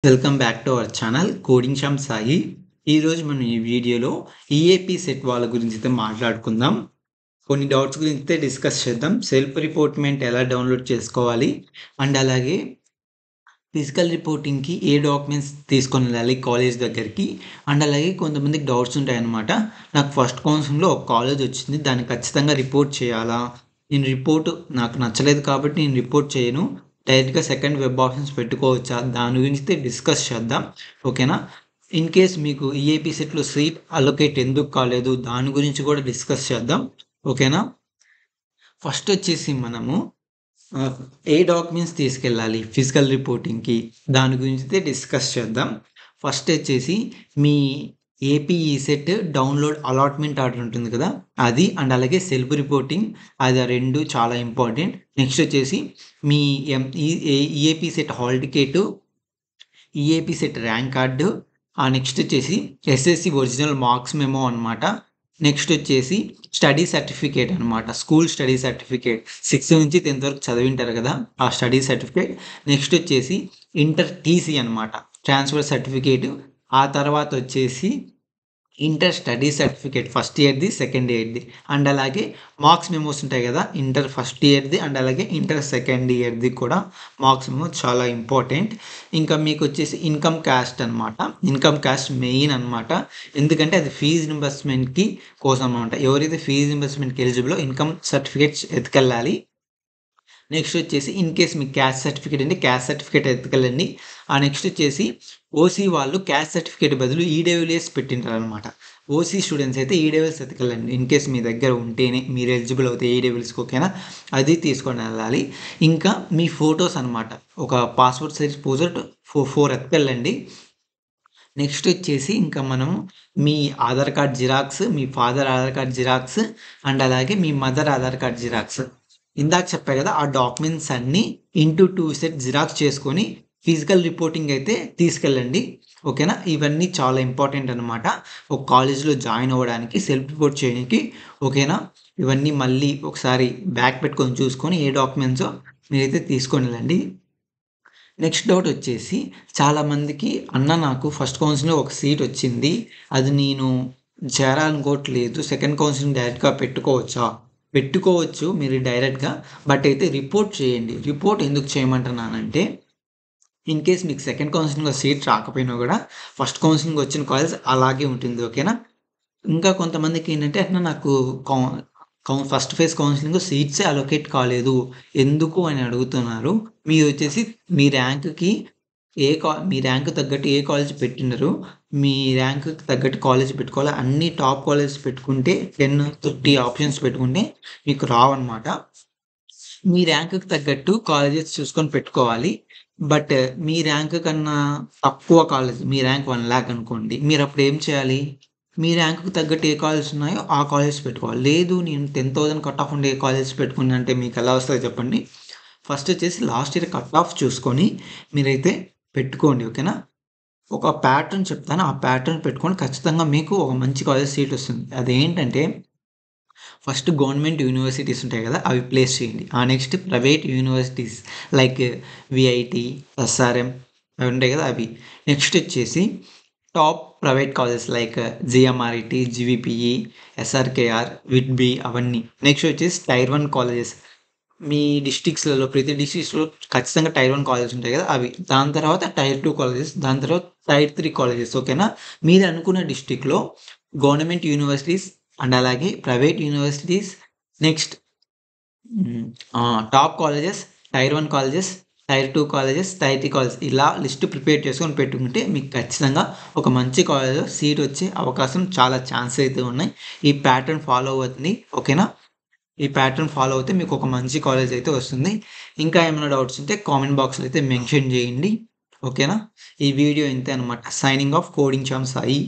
Welcome back to our channel coding Shyam Sai. ఈరోజు మనం ఈ వీడియోలో ఈఏపీ సెట్ వాళ్ళ గురించి అయితే మాట్లాడుకుందాం. కొన్ని డౌట్స్ గురించి అయితే డిస్కస్ చేద్దాం. సెల్ఫ్ రిపోర్ట్మెంట్ ఎలా డౌన్లోడ్ చేసుకోవాలి అండ్ అలాగే ఫిజికల్ రిపోర్టింగ్కి ఏ డాక్యుమెంట్స్ తీసుకొని వెళ్ళాలి కాలేజ్ దగ్గరికి అండ్ అలాగే కొంతమందికి డౌట్స్ ఉంటాయన్నమాట. నాకు ఫస్ట్ కౌన్సిలింగ్లో ఒక కాలేజ్ వచ్చింది, దాన్ని ఖచ్చితంగా రిపోర్ట్ చేయాలా, నేను రిపోర్ట్ నాకు నచ్చలేదు కాబట్టి నేను రిపోర్ట్ చేయను, డైరెక్ట్గా సెకండ్ వెబ్ ఆప్షన్స్ పెట్టుకోవచ్చా, దాని గురించి అయితే డిస్కస్ చేద్దాం. ఓకేనా. ఇన్ కేస్ మీకు ఈఏపీ సెట్లో సీట్ అలొకేట్ ఎందుకు కాలేదు దాని గురించి కూడా డిస్కస్ చేద్దాం. ఓకేనా. ఫస్ట్ వచ్చేసి మనము ఏ డాక్యుమెంట్స్ తీసుకెళ్ళాలి ఫిజికల్ రిపోర్టింగ్కి దాని గురించి అయితే డిస్కస్ చేద్దాం. ఫస్ట్ వచ్చేసి మీ APE CET download allotment order ఉంటుంది కదా, అది అండ్ అలాగే సెల్ఫ్ రిపోర్టింగ్, అది రెండు చాలా ఇంపార్టెంట్. నెక్స్ట్ వచ్చేసి మీ EAP CET hall ticket, EAP CET rank card, next వచ్చేసి ఎస్ఎస్సి ఒరిజినల్ మార్క్స్ మెమో అనమాట. నెక్స్ట్ వచ్చేసి స్టడీ సర్టిఫికేట్ అనమాట, స్కూల్ స్టడీ సర్టిఫికేట్ 6th నుంచి 10th వరకు చదివింటారు కదా ఆ స్టడీ సర్టిఫికేట్. నెక్స్ట్ వచ్చేసి ఇంటర్ టీసీ అనమాట, ట్రాన్స్ఫర్ సర్టిఫికేట్. ఆ తర్వాత వచ్చేసి ఇంటర్ స్టడీ సర్టిఫికేట్ ఫస్ట్ ఇయర్ది సెకండ్ ఇయర్ది అండ్ అలాగే మార్క్స్ మెమోస్ ఉంటాయి కదా, ఇంటర్ ఫస్ట్ ఇయర్ది అండ్ అలాగే ఇంటర్ సెకండ్ ఇయర్ది కూడా మార్క్స్ మెమో చాలా ఇంపార్టెంట్. ఇంకా మీకు వచ్చేసి ఇన్కమ్ క్యాస్ట్ అనమాట, ఇన్కమ్ క్యాస్ట్ మెయిన్ అనమాట, ఎందుకంటే అది ఫీజు రింబర్స్మెంట్కి కోసం అనమాట. ఎవరైతే ఫీజు రింబర్స్మెంట్కి ఎలిజిబుల్ ఇన్కమ్ సర్టిఫికేట్స్ ఎత్తుకెళ్ళాలి. నెక్స్ట్ వచ్చేసి ఇన్ కేస్ మీకు క్యాస్ట్ సర్టిఫికేట్ అంటే క్యాస్ట్ సర్టిఫికేట్ ఎత్తుకెళ్ళండి. నెక్స్ట్ వచ్చేసి ఓసీ వాళ్ళు క్యాస్ట్ సర్టిఫికేట్ బదులు ఈడబ్ల్యూఎస్ పెట్టింటారు అనమాట. ఓసీ స్టూడెంట్స్ అయితే ఈడబ్ల్యూఎస్ ఎత్తుకెళ్ళండి, ఇన్ కేస్ మీ దగ్గర ఉంటేనే మీరు ఎలిజిబుల్ అవుతే ఈడబ్ల్యూఎస్కి. ఓకేనా, అది తీసుకొని వెళ్ళాలి. ఇంకా మీ ఫొటోస్ అనమాట, ఒక పాస్పోర్ట్ సైజ్ పోజర్ 4 ఎత్తుకెళ్ళండి. నెక్స్ట్ వచ్చేసి ఇంకా మనం మీ ఆధార్ కార్డ్ జిరాక్స్, మీ father Aadhaar card xerox and అలాగే మీ మదర్ ఆధార్ కార్డ్ జిరాక్స్, ఇందాక చెప్పా కదా ఆ డాక్యుమెంట్స్ అన్నీ ఇంటూ 2 సెట్ జిరాక్స్ చేసుకొని ఫిజికల్ రిపోర్టింగ్ అయితే తీసుకెళ్ళండి. ఓకేనా, ఇవన్నీ చాలా ఇంపార్టెంట్ అనమాట ఒక కాలేజ్లో జాయిన్ అవ్వడానికి, సెల్ఫ్ రిపోర్ట్ చేయడానికి. ఓకేనా, ఇవన్నీ మళ్ళీ ఒకసారి బ్యాక్ పెట్టుకొని చూసుకొని ఏ డాక్యుమెంట్సో మీరైతే తీసుకొని వెళ్ళండి. నెక్స్ట్ డౌట్ వచ్చేసి చాలామందికి, అన్న నాకు ఫస్ట్ కౌన్సిలింగ్లో ఒక సీట్ వచ్చింది, అది నేను చేరాలనుకోవట్లేదు, సెకండ్ కౌన్సిలింగ్ డైరెక్ట్గా పెట్టుకోవచ్చా? పెట్టుకోవచ్చు మీరు డైరెక్ట్గా, బట్ అయితే రిపోర్ట్ చేయండి. రిపోర్ట్ ఎందుకు చేయమంటున్నానంటే ఇన్ కేస్ మీకు సెకండ్ కౌన్సిలింగ్లో సీట్ రాకపోయినా కూడా ఫస్ట్ కౌన్సిలింగ్ వచ్చిన కాలేజ్ అలాగే ఉంటుంది. ఓకేనా. ఇంకా కొంతమందికి ఏంటంటే అట్లా నాకు ఫస్ట్ ఫేజ్ కౌన్సిలింగ్ సీట్సే అలొకేట్ కాలేదు ఎందుకు అని అడుగుతున్నారు. మీరు వచ్చేసి మీ ర్యాంక్కి మీ ర్యాంక్ తగ్గట్టు ఏ కాలేజ్ పెట్టినారు, మీ ర్యాంక్కి తగ్గట్టు కాలేజ్ పెట్టుకోవాలి. అన్ని టాప్ కాలేజ్ పెట్టుకుంటే 10-30 ఆప్షన్స్ పెట్టుకుంటే మీకు రావన్నమాట. మీ ర్యాంక్కి తగ్గట్టు కాలేజెస్ చూసుకొని పెట్టుకోవాలి. బట్ మీ ర్యాంక్ కన్నా తక్కువ కాలేజ్, మీ ర్యాంక్ 1 lakh అనుకోండి, మీరు అప్పుడు ఏం చేయాలి? మీ ర్యాంక్‌కి తగ్గట్టు ఏ కాలేజెస్ ఉన్నాయో ఆ కాలేజెస్ పెట్టుకోవాలి. లేదు నేను 10,000 కట్ ఆఫ్ ఉండే కాలేజెస్ పెట్టుకున్నా అంటే మీకు ఎలా వస్తుందో చెప్పండి. ఫస్ట్ వచ్చేసి లాస్ట్ ఇయర్ కట్ ఆఫ్ చూసుకొని మీరైతే పెట్టుకోండి. ఓకేనా. ఒక ప్యాటర్న్ చెప్తాను, ఆ ప్యాటర్న్ పెట్టుకొని ఖచ్చితంగా మీకు ఒక మంచి కాలేజ్ సీట్ వస్తుంది. అదేంటంటే ఫస్ట్ గవర్నమెంట్ యూనివర్సిటీస్ ఉంటాయి కదా అవి ప్లేస్ చేయండి. Next private universities like VIT, SRM అవి ఉంటాయి కదా అవి. నెక్స్ట్ వచ్చేసి top private colleges like GMRIT, GVPE, SRKR, VITB అవన్నీ. నెక్స్ట్ వచ్చేసి టైర్ 1 కాలేజెస్, మీ డిస్ట్రిక్ట్స్లలో ప్రతి డిస్ట్రిక్ట్స్లో ఖచ్చితంగా టైర్ 1 కాలేజెస్ ఉంటాయి కదా అవి. దాని తర్వాత టైర్ 2 కాలేజెస్, దాని తర్వాత టైర్ 3 కాలేజెస్. ఓకేనా. మీరు అనుకున్న డిస్ట్రిక్ట్లో గవర్నమెంట్ యూనివర్సిటీస్ అండ్ అలాగే private universities, next top colleges, tier 1 colleges, tier 2 colleges, tier 3 colleges, ఇలా లిస్ట్ ప్రిపేర్ చేసుకొని పెట్టుకుంటే మీకు ఖచ్చితంగా ఒక మంచి కాలేజ్లో సీట్ వచ్చే అవకాశం చాలా ఛాన్స్ అయితే ఉన్నాయి. ఈ ప్యాటర్న్ ఫాలో అవుతుంది. ఓకేనా. ఈ ప్యాటర్న్ ఫాలో అవుతే మీకు ఒక మంచి కాలేజ్ అయితే వస్తుంది. ఇంకా ఏమైనా డౌట్స్ ఉంటే కామెంట్ బాక్స్లో అయితే మెన్షన్ చేయండి. ఓకేనా. ఈ వీడియో ఇంతే అనమాట. Signing off coding Shyam Sai.